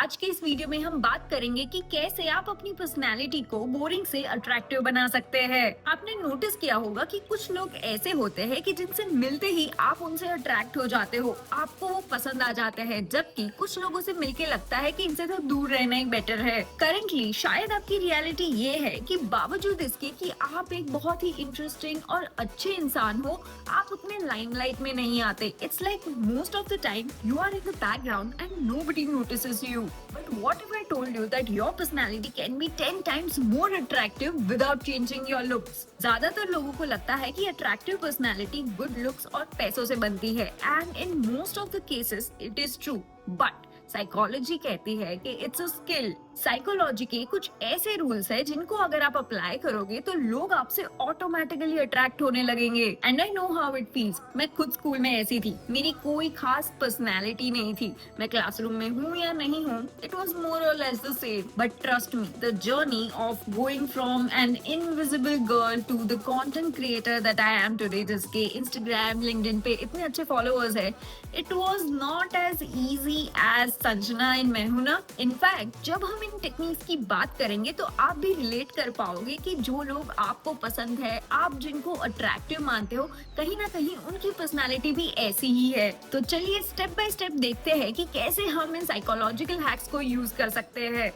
आज के इस वीडियो में हम बात करेंगे कि कैसे आप अपनी पर्सनैलिटी को बोरिंग से अट्रैक्टिव बना सकते हैं। आपने नोटिस किया होगा कि कुछ लोग ऐसे होते हैं कि जिनसे मिलते ही आप उनसे अट्रैक्ट हो जाते हो, आपको वो पसंद आ जाते हैं, जबकि कुछ लोगों से मिलके लगता है कि इनसे तो दूर रहना ही बेटर है। करेंटली शायद आपकी रियलिटी ये है कि बावजूद इसके कि आप एक बहुत ही इंटरेस्टिंग और अच्छे इंसान हो, आप उतने लाइमलाइट में नहीं आते। It's like most of the time you are in the background and nobody notices you. But what if I told you that your personality can be 10 times more attractive without changing your looks? ज्यादातर लोगों को लगता है कि attractive personality good looks और पैसों से बनती है, and in most of the cases it is true, but psychology कहती है कि इट्स अ स्किल। साइकोलॉजी के कुछ ऐसे रूल्स है जिनको अगर आप अप्लाई करोगे तो लोग आपसे ऑटोमेटिकली अट्रैक्ट होने लगेंगे। And I know how it feels. मैं खुद स्कूल में ऐसी थी, मेरी कोई खास पर्सनैलिटी नहीं थी। मैं क्लासरूम में हूँ या नहीं हूँ, it was more or less the same. But trust me, the journey of going from an invisible girl to the content creator that I am today, जिसके इंस्टाग्राम लिंक्डइन पे इतने अच्छे फॉलोअर्स है, it was not as easy as Sanjana इन मैं हूं ना। In fact जब हम इन टेक्निक्स की बात करेंगे तो आप भी रिलेट कर पाओगे कि जो लोग आपको पसंद है, आप जिनको अट्रैक्टिव मानते हो, कहीं ना कहीं उनकी पर्सनालिटी भी ऐसी ही है। तो चलिए स्टेप बाय स्टेप देखते हैं कि कैसे हम इन साइकोलॉजिकल हैक्स को यूज कर सकते हैं।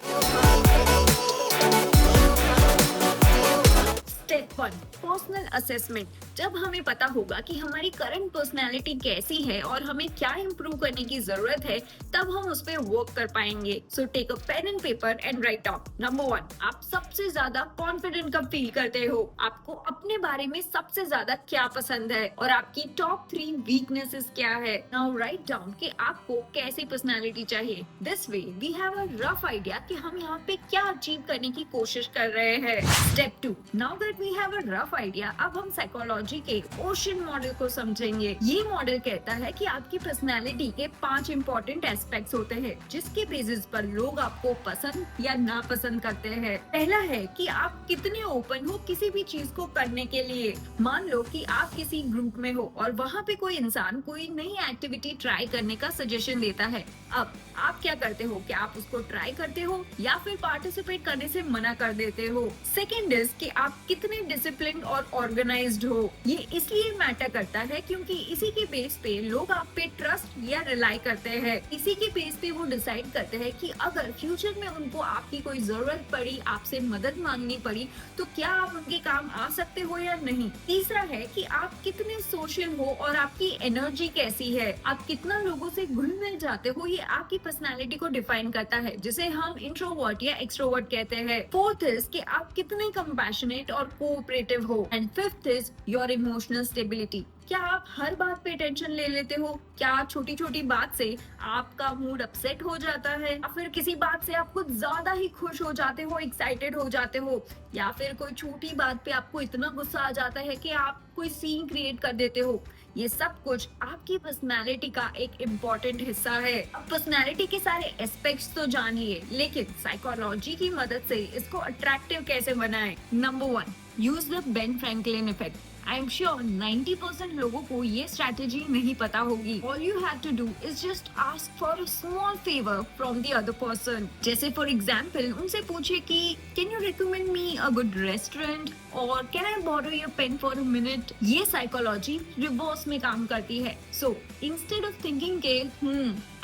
Step 1, personal assessment. जब हमें पता होगा कि हमारी करंट पर्सनैलिटी कैसी है और हमें क्या इम्प्रूव करने की जरूरत है, तब हम उस पर वर्क कर पाएंगे। So take a pen and paper and write down. Number 1, आप सबसे ज्यादा कॉन्फिडेंट कब फील करते हो? आपको अपने बारे में सबसे ज्यादा क्या पसंद है और आपकी टॉप 3 वीकनेसेस क्या है? नाउ राइट डाउन कि आपको कैसी पर्सनैलिटी चाहिए। This way we have a rough idea कि हम यहाँ पे क्या अचीव करने की कोशिश कर रहे हैं। Step 2, now that we have a rough idea, अब हम साइकोलॉजी के ओशन मॉडल को समझेंगे। ये मॉडल कहता है कि आपकी पर्सनैलिटी के 5 इंपॉर्टेंट एस्पेक्ट्स होते हैं जिसके बेसिस पर लोग आपको पसंद या नापसंद करते हैं। पहला है कि आप कितने ओपन हो किसी भी चीज को करने के लिए। मान लो कि आप किसी ग्रुप में हो और वहाँ पे कोई इंसान कोई नई एक्टिविटी ट्राई करने का सजेशन देता है। अब आप क्या करते हो? क्या आप उसको ट्राई करते हो या फिर पार्टिसिपेट करने से मना कर देते हो? सेकेंड इज कि आप कितने डिसिप्लिन और ऑर्गेनाइज्ड हो। ये इसलिए मैटर करता है क्योंकि इसी के बेस पे लोग आप पे ट्रस्ट या रिलाई करते हैं। इसी के बेस पे वो डिसाइड करते हैं कि अगर फ्यूचर में उनको आपकी कोई जरूरत पड़ी, आपसे मदद मांगनी पड़ी, तो क्या आप उनके काम आ सकते हो या नहीं। तीसरा है कि आप कितने सोशल हो और आपकी एनर्जी कैसी है। आप कितना लोगों से घुल मिल जाते हो, ये आपकी पर्सनैलिटी को डिफाइन करता है, जिसे हम इंट्रोवर्ट या एक्सट्रोवर्ट कहते हैं। फोर्थ इज कि आप कितने कंपैशनेट और कोऑपरेटिव हो। And fifth is your emotional stability. क्या आप हर बात पे टेंशन ले लेते हो? क्या छोटी छोटी बात से आपका मूड अपसेट हो जाता है, या फिर किसी बात से आप कुछ ज्यादा ही खुश हो जाते हो, एक्साइटेड हो जाते हो, या फिर कोई छोटी बात पे आपको इतना गुस्सा आ जाता है कि आप कोई सीन क्रिएट कर देते हो? ये सब कुछ आपकी पर्सनैलिटी का एक इम्पोर्टेंट हिस्सा है। अब पर्सनैलिटी के सारे एस्पेक्ट्स तो जान लिए, लेकिन साइकोलॉजी की मदद से इसको अट्रैक्टिव कैसे बनाएं? Number 1, use the Ben Franklin effect. I am sure 90% लोगों को ये स्ट्रैटेजी नहीं पता होगी। All you have to do is just ask for a small favour from the other person. जैसे फॉर एग्जाम्पल उनसे पूछे कि can you recommend me a good restaurant, और can I borrow your pen for a minute. ये psychology reverse में काम करती है। सो इंस्टेड ऑफ थिंकिंग के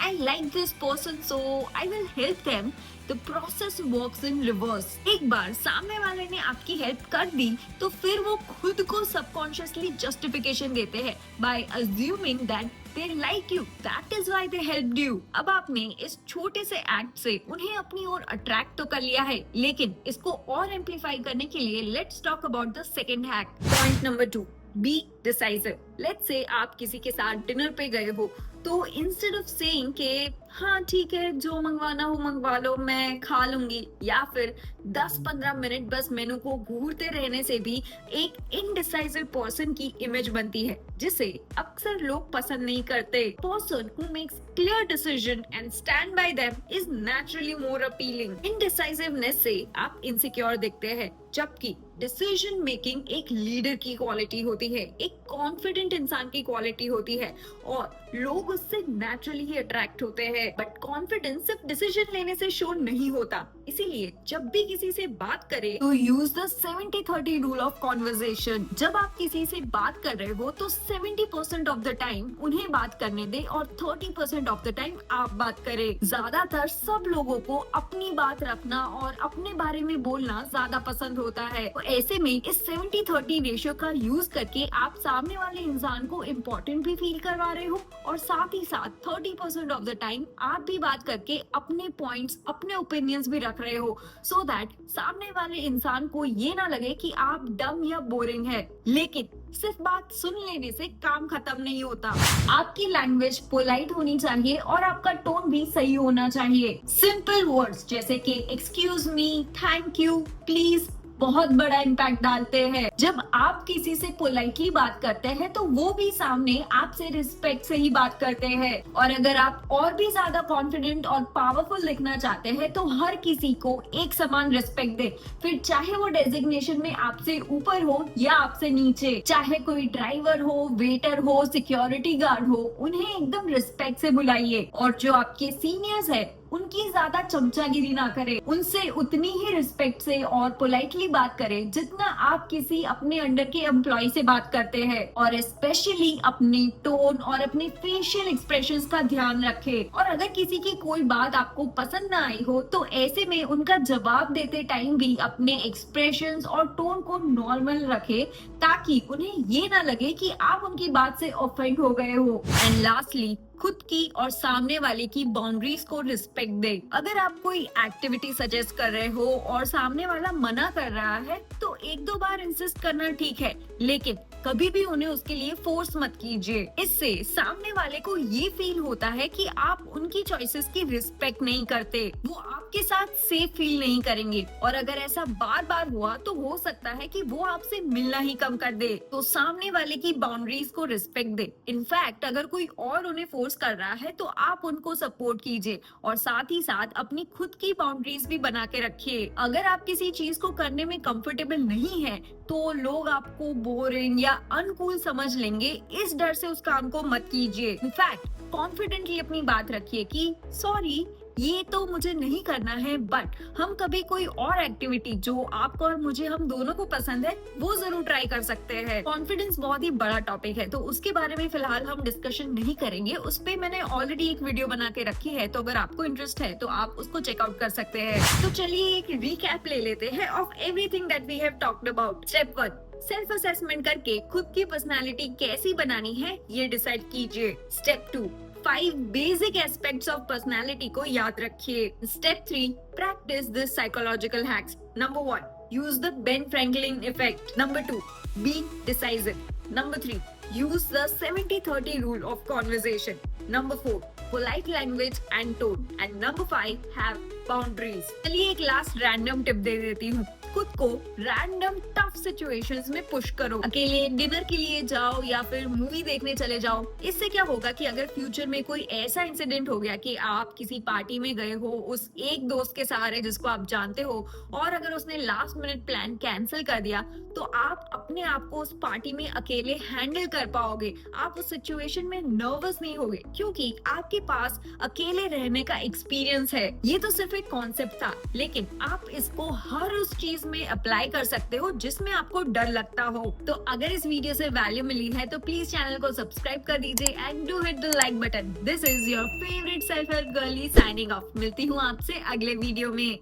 I like this person so I will help them, the process works in reverse. एक बार सामने वाले ने आपकी हेल्प कर दी तो फिर वो खुद को सबकॉन्शियसली जस्टिफिकेशन देते हैं by assuming that they like you, that is why they helped you। अब आपने इस छोटे से एक्ट से उन्हें अपनी ओर अट्रैक्ट तो कर लिया है, लेकिन इसको और एम्पलीफाई करने के लिए let's talk about the second hack. Point number 2, be decisive. Let's say आप किसी के साथ डिनर पे गए हो, तो इंस्टेड ऑफ सेइंग के हाँ ठीक है जो मंगवाना हो मंगवा लो, मैं खा लूंगी, या फिर 10-15 मिनट बस मेनू को घूरते रहने से भी एक इनडिसाइसिव पर्सन की इमेज बनती है, जिसे अक्सर लोग पसंद नहीं करते। Person who makes clear decision and stand by them is naturally more appealing. Indecisiveness से आप इनसिक्योर दिखते हैं, जबकि डिसीजन मेकिंग एक लीडर की क्वालिटी होती है, एक कॉन्फिडेंट इंसान की क्वालिटी होती है, और लोग उससे नेचुरली ही अट्रैक्ट होते हैं। बट कॉन्फिडेंस सिर्फ डिसीजन लेने से शो नहीं होता। इसीलिए जब भी किसी से बात करें तो use the 70-30 rule of conversation. जब आप किसी से बात कर रहे हो तो 70% ऑफ द टाइम उन्हें बात करने दे और 30% ऑफ द टाइम आप बात करें। ज्यादातर सब लोगों को अपनी बात रखना और अपने बारे में बोलना ज्यादा पसंद होता है। तो ऐसे में इस 70-30 रेशियो का यूज करके आप सामने वाले इंसान को इम्पोर्टेंट भी फील करवा रहे हो और साथ ही साथ 30% ऑफ द टाइम आप भी बात करके अपने पॉइंट्स, अपने ओपिनियंस भी रख रहे हो, सो दैट सामने वाले इंसान को ये ना लगे कि आप डम या बोरिंग है। लेकिन सिर्फ बात सुन लेने से काम खत्म नहीं होता। आपकी लैंग्वेज पोलाइट होनी चाहिए और आपका टोन भी सही होना चाहिए। सिंपल वर्ड्स जैसे कि excuse me, thank you, please बहुत बड़ा इम्पैक्ट डालते हैं। जब आप किसी से पोलाइटली बात करते हैं तो वो भी सामने आपसे रिस्पेक्ट से ही बात करते हैं। और अगर आप और भी ज्यादा कॉन्फिडेंट और पावरफुल दिखना चाहते हैं तो हर किसी को एक समान रिस्पेक्ट दे, फिर चाहे वो डेजिग्नेशन में आपसे ऊपर हो या आपसे नीचे। चाहे कोई ड्राइवर हो, वेटर हो, सिक्योरिटी गार्ड हो, उन्हें एकदम रिस्पेक्ट से बुलाइए। और जो आपके सीनियर्स है उनकी ज्यादा चमचागिरी ना करें, उनसे उतनी ही रिस्पेक्ट से और पोलाइटली बात करें जितना आप किसी अपने अंडर के एम्प्लॉय से बात करते हैं। और स्पेशली अपने टोन और अपने फेशियल एक्सप्रेशंस का ध्यान रखें। और अगर किसी की कोई बात आपको पसंद ना आई हो तो ऐसे में उनका जवाब देते टाइम भी अपने एक्सप्रेशंस और टोन को नॉर्मल रखें, ताकि उन्हें ये ना लगे कि आप उनकी बात से ऑफेंड हो गए हो। एंड लास्टली, खुद की और सामने वाले की बाउंड्रीज को रिस्पेक्ट दे। अगर आप कोई एक्टिविटी सजेस्ट कर रहे हो और सामने वाला मना कर रहा है तो एक दो बार इंसिस्ट करना ठीक है, लेकिन कभी भी उन्हें उसके लिए फोर्स मत कीजिए। इससे सामने वाले को ये फील होता है कि आप उनकी चॉइसेस की रिस्पेक्ट नहीं करते, वो आपके साथ सेफ फील नहीं करेंगे। और अगर ऐसा बार बार हुआ तो हो सकता है कि वो आपसे मिलना ही कम कर दे। तो सामने वाले की बाउंड्रीज को रिस्पेक्ट दे। इनफैक्ट अगर कोई और उन्हें फोर्स कर रहा है तो आप उनको सपोर्ट कीजिए और साथ ही साथ अपनी खुद की बाउंड्रीज भी बना के रखिए। अगर आप किसी चीज को करने में कंफर्टेबल नहीं है तो लोग आपको बोरिंग या अनकूल समझ लेंगे। इस डर से उस काम को मत कीजिए। इनफैक्ट कॉन्फिडेंटली अपनी बात रखिए कि सॉरी, ये तो मुझे नहीं करना है, बट हम कभी कोई और एक्टिविटी जो आपको और मुझे, हम दोनों को पसंद है, वो जरूर ट्राई कर सकते हैं। कॉन्फिडेंस बहुत ही बड़ा टॉपिक है तो उसके बारे में फिलहाल हम डिस्कशन नहीं करेंगे। उस पे मैंने ऑलरेडी एक वीडियो बना के रखी है, तो अगर आपको इंटरेस्ट है तो आप उसको चेकआउट कर सकते हैं। तो चलिए एक रिकैप ले लेते हैं of everything that we have talked about. Step 1, self assessment करके खुद की पर्सनालिटी कैसी बनानी है ये डिसाइड कीजिए। Step 2, 5 basic aspects of personality को याद रखिए। Step 3, practice this psychological hacks. Number 1, use the Ben Franklin effect. Number 2, be decisive. Number 3, use the 70-30 rule of conversation. Number 4, polite language and tone. And number 5, have boundaries. चलिए एक last random tip दे देती हूँ। खुद को random tough situations में push करो। अकेले dinner के लिए जाओ या फिर मूवी देखने चले जाओ। इससे क्या होगा कि अगर फ्यूचर में कोई ऐसा इंसिडेंट हो गया कि आप किसी पार्टी में गए हो उस एक दोस्त के सहारे जिसको आप जानते हो, और अगर उसने लास्ट मिनट प्लान कैंसिल कर दिया, तो आप अपने आप को उस पार्टी में अकेले हैंडल कर पाओगे। आप उस सिचुएशन में नर्वस नहीं होगे क्योंकि आपके पास अकेले रहने का एक्सपीरियंस है। ये तो सिर्फ एक कॉन्सेप्ट था, लेकिन आप इसको हर उस चीज में अप्लाई कर सकते हो जिसमें आपको डर लगता हो। तो अगर इस वीडियो से वैल्यू मिली है तो प्लीज चैनल को सब्सक्राइब कर दीजिए and do hit the like button. This is your favourite self help girly signing off. मिलती हूँ आपसे अगले वीडियो में।